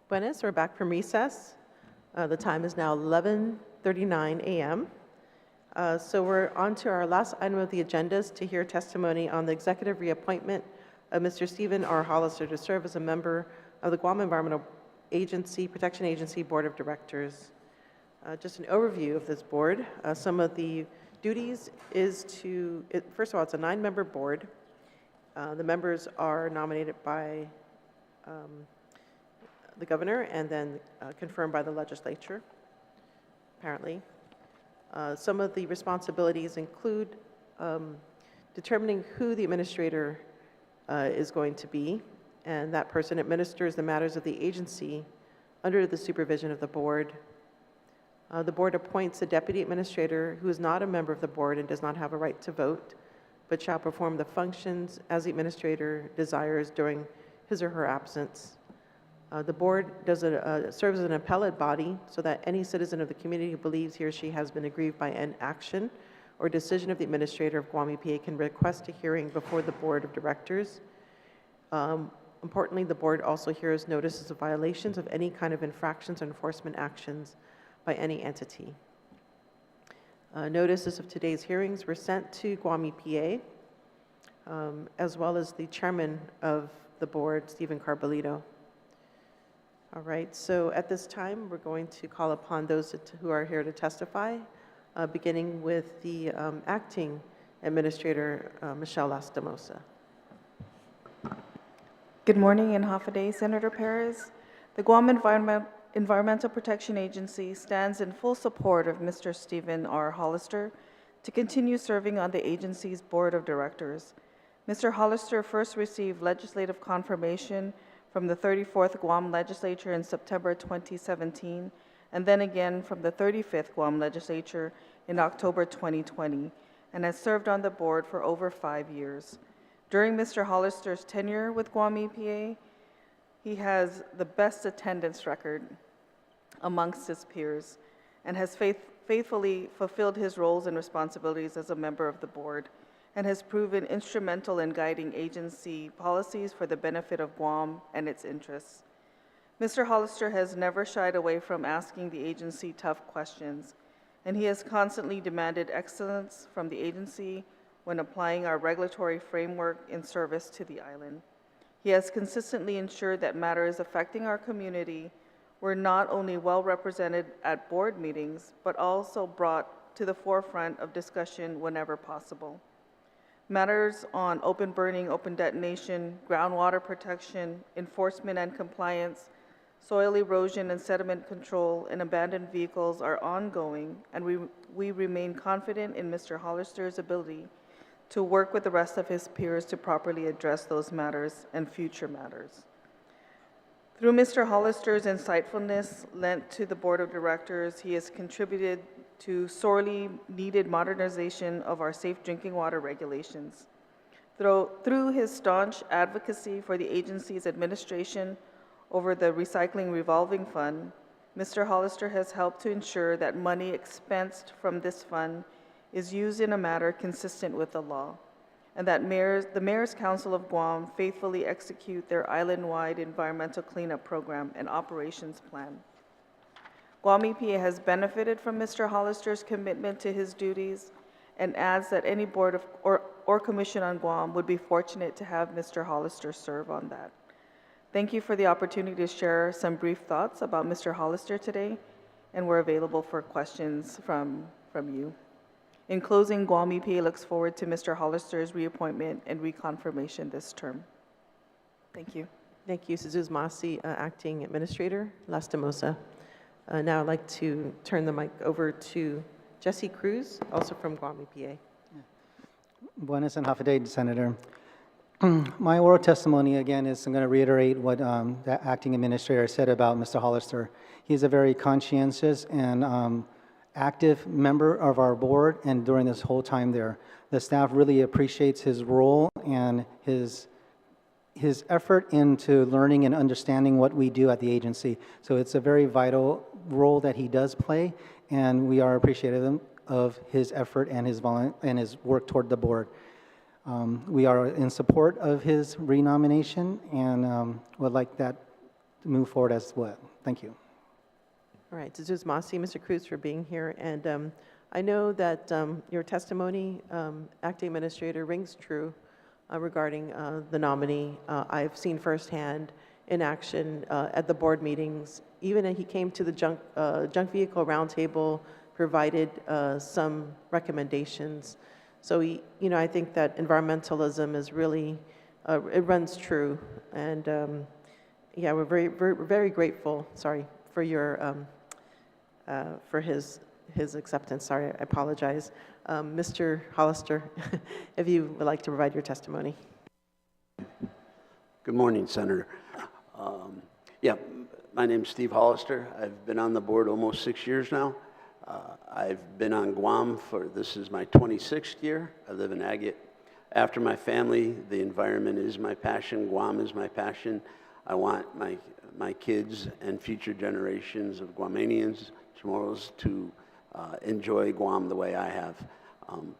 Buenas, we're back from recess. The time is now 11:39 a.m. So we're on to our last item of the agendas to hear testimony on the executive reappointment of Mr. Stephen R. Hollister to serve as a member of the Guam Environmental Protection Agency Board of Directors. Just an overview of this board. Some of the duties is first of all, it's a 9-member board. The members are nominated by the governor and then confirmed by the legislature, apparently. Some of the responsibilities include determining who the administrator is going to be, and that person administers the matters of the agency under the supervision of the board. The board appoints a deputy administrator who is not a member of the board and does not have a right to vote, but shall perform the functions as the administrator desires during his or her absence. The board serves as an appellate body so that any citizen of the community who believes he or she has been aggrieved by an action or decision of the administrator of Guam EPA can request a hearing before the board of directors. Importantly, the board also hears notices of violations of any kind of infractions or enforcement actions by any entity. Notices of today's hearings were sent to Guam EPA, as well as the chairman of the board, Stephen Carbolito. All right, so at this time, we're going to call upon those who are here to testify, beginning with the acting administrator, Michelle Lastimosa. Good morning and half a day, Senator Perez. The Guam Environmental Protection Agency stands in full support of Mr. Stephen R. Hollister to continue serving on the agency's board of directors. Mr. Hollister first received legislative confirmation from the 34th Guam Legislature in September 2017, and then again from the 35th Guam Legislature in October 2020, and has served on the board for over 5 years. During Mr. Hollister's tenure with Guam EPA, he has the best attendance record amongst his peers and has faithfully fulfilled his roles and responsibilities as a member of the board, and has proven instrumental in guiding agency policies for the benefit of Guam and its interests. Mr. Hollister has never shied away from asking the agency tough questions, and he has constantly demanded excellence from the agency when applying our regulatory framework in service to the island. He has consistently ensured that matters affecting our community were not only well represented at board meetings, but also brought to the forefront of discussion whenever possible. Matters on open burning, open detonation, groundwater protection, enforcement and compliance, soil erosion and sediment control, and abandoned vehicles are ongoing, and we remain confident in Mr. Hollister's ability to work with the rest of his peers to properly address those matters and future matters. Through Mr. Hollister's insightfulness lent to the board of directors, he has contributed to sorely needed modernization of our safe drinking water regulations. Through his staunch advocacy for the agency's administration over the recycling revolving fund, Mr. Hollister has helped to ensure that money expensed from this fund is used in a manner consistent with the law, and that the Mayor's Council of Guam faithfully execute their island-wide environmental cleanup program and operations plan. Guam EPA has benefited from Mr. Hollister's commitment to his duties and adds that any board or commission on Guam would be fortunate to have Mr. Hollister serve on that. Thank you for the opportunity to share some brief thoughts about Mr. Hollister today, and we're available for questions from you. In closing, Guam EPA looks forward to Mr. Hollister's reappointment and reconfirmation this term. Thank you. Thank you, Suzuz Masi, acting administrator, Lastimosa. Now I'd like to turn the mic over to Jesse Cruz, also from Guam EPA. Buenas and half a day, Senator. My oral testimony, again, is I'm going to reiterate what the acting administrator said about Mr. Hollister. He's a very conscientious and active member of our board, and during this whole time there, the staff really appreciates his role and his effort into learning and understanding what we do at the agency. So it's a very vital role that he does play, and we are appreciative of his effort and his work toward the board. We are in support of his renomination, and would like that move forward as well. Thank you. All right, Ms. Masi, Mr. Cruz, for being here. And I know that your testimony, Acting Administrator, rings true regarding the nominee. I've seen firsthand in action at the board meetings. Even he came to the junk vehicle roundtable, provided some recommendations. So I think that environmentalism is really it runs true. And yeah, we're very grateful. Sorry for your for his acceptance. Sorry, I apologize. Mr. Hollister, if you would like to provide your testimony. Good morning, Senator. Yeah, my name's Steve Hollister. I've been on the board almost 6 years now. I've been on Guam this is my 26th year. I live in Agate. After my family, the environment is my passion. Guam is my passion. I want my kids and future generations of Guamanians, Chamorros, to enjoy Guam the way I have.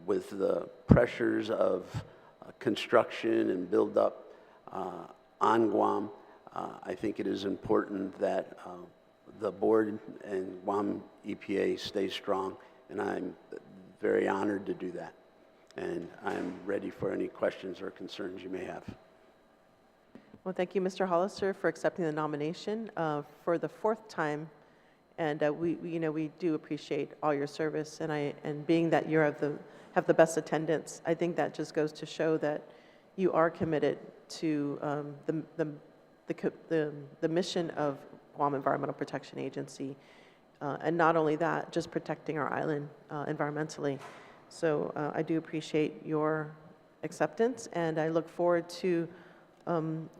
With the pressures of construction and build-up on Guam, I think it is important that the board and Guam EPA stay strong, and I'm very honored to do that. And I'm ready for any questions or concerns you may have. Well, thank you, Mr. Hollister, for accepting the nomination for the 4th time. And we do appreciate all your service, and being that you have the best attendance, I think that just goes to show that you are committed to the mission of Guam Environmental Protection Agency, and not only that, just protecting our island environmentally. So I do appreciate your acceptance, and I look forward to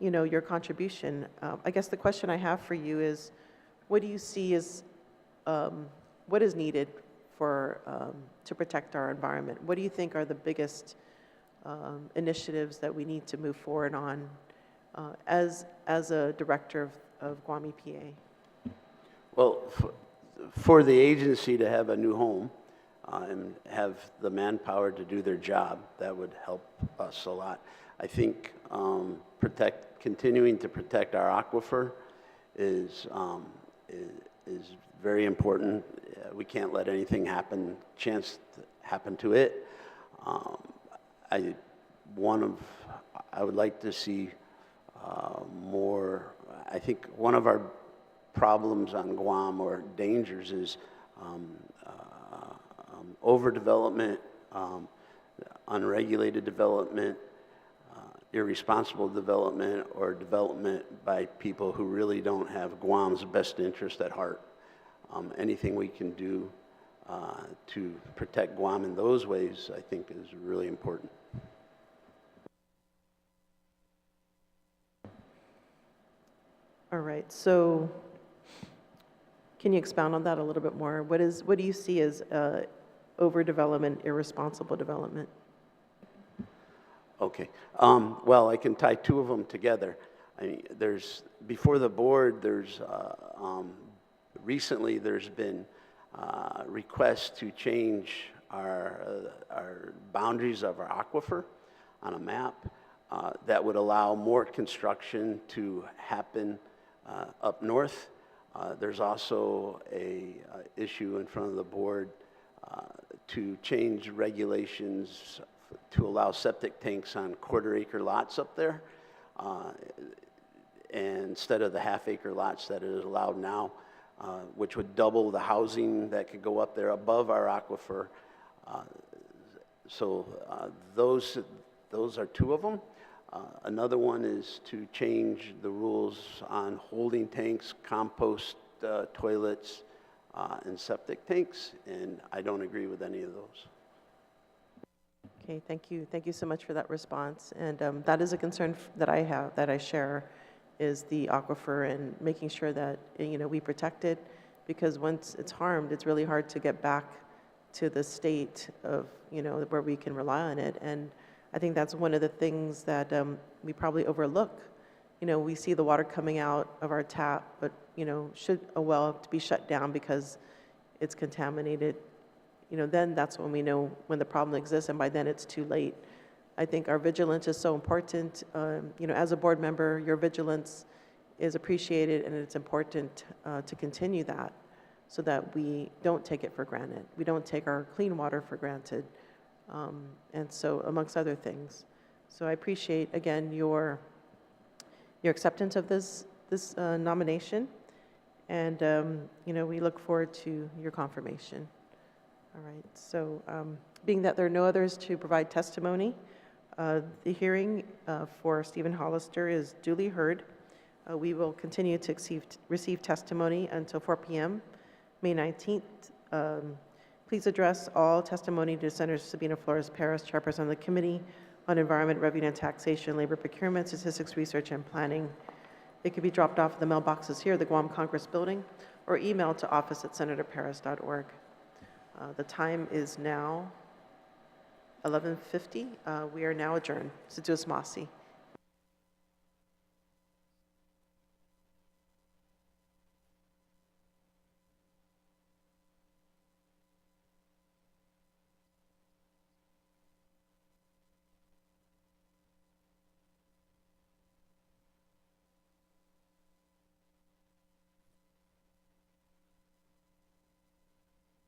your contribution. I guess the question I have for you is, what do you see as what is needed for to protect our environment? What do you think are the biggest initiatives that we need to move forward on as a director of Guam EPA? Well, for the agency to have a new home and have the manpower to do their job, that would help us a lot. I think continuing to protect our aquifer is very important. We can't let anything happen to it. I would like to see more. I think one of our problems on Guam, or dangers, is overdevelopment, unregulated development, irresponsible development, or development by people who really don't have Guam's best interest at heart. Anything we can do to protect Guam in those ways, I think, is really important. All right, so can you expound on that a little bit more? What do you see as overdevelopment, irresponsible development? Okay. Well, I can tie two of them together. I mean, before the board, recently there's been requests to change our boundaries of our aquifer on a map that would allow more construction to happen up north. There's also a issue in front of the board to change regulations to allow septic tanks on quarter-acre lots up there, and instead of the half-acre lots that is allowed now, which would double the housing that could go up there above our aquifer. So those are two of them. Another one is to change the rules on holding tanks, compost toilets, and septic tanks, and I don't agree with any of those. Okay, thank you. Thank you so much for that response. And that is a concern that I have, that I share, is the aquifer, and making sure that we protect it, because once it's harmed, it's really hard to get back to the state of where we can rely on it. And I think that's one of the things that we probably overlook. We see the water coming out of our tap, but should a well to be shut down because it's contaminated, then that's when we know when the problem exists, and by then it's too late. I think our vigilance is so important. As a board member, your vigilance is appreciated, and it's important to continue that so that we don't take it for granted. We don't take our clean water for granted, and so amongst other things. So I appreciate, again, your acceptance of this nomination, and we look forward to your confirmation. All right, so being that there are no others to provide testimony, the hearing for Stephen Hollister is duly heard. We will continue to receive testimony until 4 p.m., May 19th. Please address all testimony to Senator Sabina Flores Perez, Chairperson of the Committee on Environment, Revenue and Taxation, Labor Procurement, Statistics, Research, and Planning. It can be dropped off at the mailboxes here at the Guam Congress Building or emailed to office@senatorperez.org. The time is now 11:50. We are now adjourned. Lastimosa.